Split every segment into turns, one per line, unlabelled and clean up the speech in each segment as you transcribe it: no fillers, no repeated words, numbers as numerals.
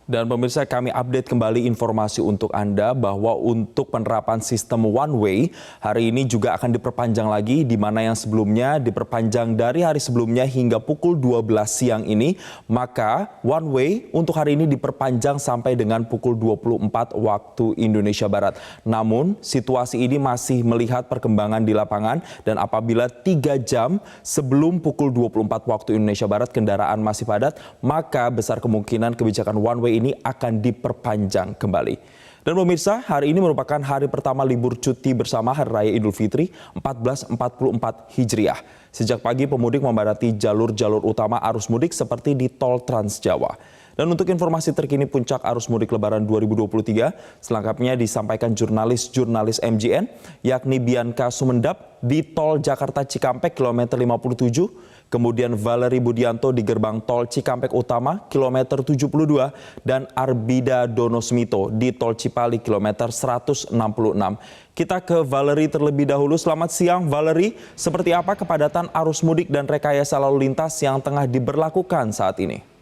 Dan pemirsa, kami update kembali informasi untuk Anda bahwa untuk penerapan sistem one way hari ini juga akan diperpanjang lagi, di mana yang sebelumnya diperpanjang dari hari sebelumnya hingga pukul 12 siang ini, maka one way untuk hari ini diperpanjang sampai dengan pukul 24 waktu Indonesia Barat. Namun situasi ini masih melihat perkembangan di lapangan, dan apabila 3 jam sebelum pukul 24 waktu Indonesia Barat kendaraan masih padat, maka besar kemungkinan kebijakan one way ini akan diperpanjang kembali. Dan pemirsa, hari ini merupakan hari pertama libur cuti bersama Hari Raya Idul Fitri 1444 Hijriah. Sejak pagi pemudik memadati jalur-jalur utama arus mudik seperti di Tol Trans Jawa. Dan untuk informasi terkini puncak arus mudik Lebaran 2023, selengkapnya disampaikan jurnalis MJN, yakni Bianca Sumendap di Tol Jakarta Cikampek kilometer 57, kemudian Valerie Budianto di gerbang Tol Cikampek Utama kilometer 72, dan Arbida Donosmito di Tol Cipali kilometer 166. Kita ke Valerie terlebih dahulu. Selamat siang Valerie, seperti apa kepadatan arus mudik dan rekayasa lalu lintas yang tengah diberlakukan saat ini?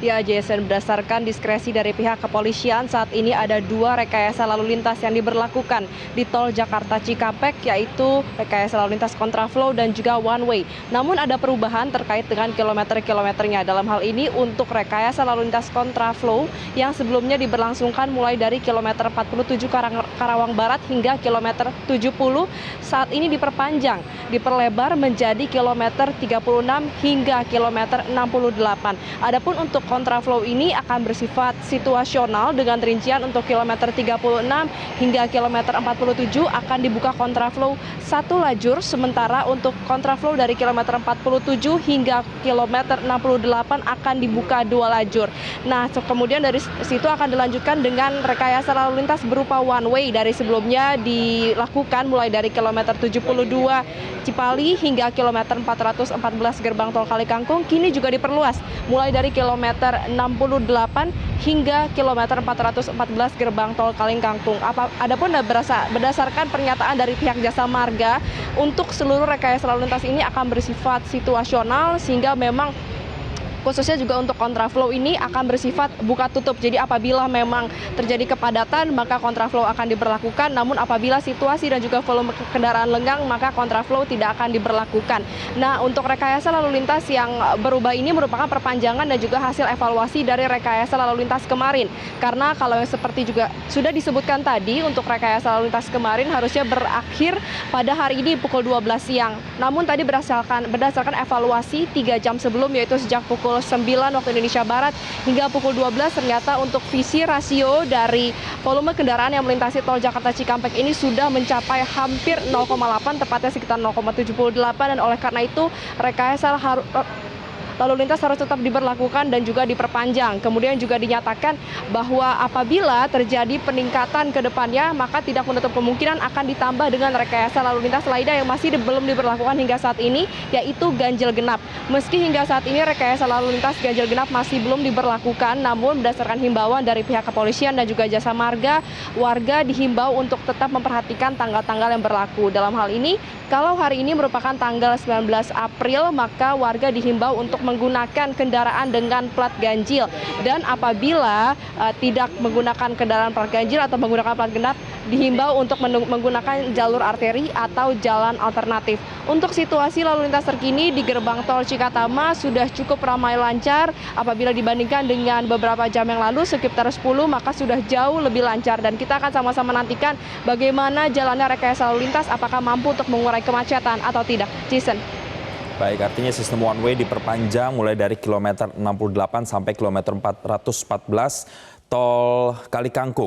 Ya, Jason, berdasarkan diskresi dari pihak kepolisian, saat ini ada 2 rekayasa lalu lintas yang diberlakukan di Tol Jakarta Cikampek, yaitu rekayasa lalu lintas kontraflow dan juga one way. Namun ada perubahan terkait dengan kilometer-kilometernya. Dalam hal ini untuk rekayasa lalu lintas kontraflow yang sebelumnya diberlangsungkan mulai dari kilometer 47 Karawang Barat hingga kilometer 70, saat ini diperlebar menjadi kilometer 36 hingga kilometer 68. Adapun untuk kontraflow ini akan bersifat situasional dengan rincian untuk kilometer 36 hingga kilometer 47 akan dibuka kontraflow 1 lajur, sementara untuk kontraflow dari kilometer 47 hingga kilometer 68 akan dibuka 2 lajur. Nah, kemudian dari situ akan dilanjutkan dengan rekayasa lalu lintas berupa one way dari sebelumnya dilakukan mulai dari kilometer 72 Cipali hingga kilometer 414 gerbang tol Kalikangkung, kini juga diperluas mulai dari kilometer 68 hingga kilometer 414 gerbang tol Kalikangkung. Adapun berdasarkan pernyataan dari pihak Jasa Marga, untuk seluruh rekayasa lalu lintas ini akan bersifat situasional, sehingga memang khususnya juga untuk kontraflow ini akan bersifat buka tutup. Jadi apabila memang terjadi kepadatan, maka kontraflow akan diberlakukan. Namun apabila situasi dan juga volume kendaraan lenggang, maka kontraflow tidak akan diberlakukan. Nah, untuk rekayasa lalu lintas yang berubah ini merupakan perpanjangan dan juga hasil evaluasi dari rekayasa lalu lintas kemarin. Karena kalau yang seperti juga sudah disebutkan tadi, untuk rekayasa lalu lintas kemarin harusnya berakhir pada hari ini pukul 12 siang. Namun tadi berdasarkan evaluasi 3 jam sebelum, yaitu sejak pukul 9 waktu Indonesia Barat hingga pukul 12, ternyata untuk visi rasio dari volume kendaraan yang melintasi tol Jakarta Cikampek ini sudah mencapai hampir 0,8, tepatnya sekitar 0,78, dan oleh karena itu rekayasa lalu lintas harus tetap diberlakukan dan juga diperpanjang. Kemudian juga dinyatakan bahwa apabila terjadi peningkatan ke depannya, maka tidak menutup kemungkinan akan ditambah dengan rekayasa lalu lintas lainnya yang masih belum diberlakukan hingga saat ini, yaitu ganjil genap. Meski hingga saat ini rekayasa lalu lintas ganjil genap masih belum diberlakukan, namun berdasarkan himbauan dari pihak kepolisian dan juga Jasa Marga, warga dihimbau untuk tetap memperhatikan tanggal-tanggal yang berlaku. Dalam hal ini, kalau hari ini merupakan tanggal 19 April, maka warga dihimbau untuk menggunakan kendaraan dengan plat ganjil, dan apabila tidak menggunakan kendaraan plat ganjil atau menggunakan plat genap, dihimbau untuk menggunakan jalur arteri atau jalan alternatif. Untuk situasi lalu lintas terkini di gerbang tol Cikatama sudah cukup ramai lancar. Apabila dibandingkan dengan beberapa jam yang lalu sekitar 10, maka sudah jauh lebih lancar, dan kita akan sama-sama nantikan bagaimana jalannya rekayasa lalu lintas, apakah mampu untuk mengurai kemacetan atau tidak. Jason.
Baik, artinya sistem one way diperpanjang mulai dari kilometer 68 sampai kilometer 414 tol Kalikangkung.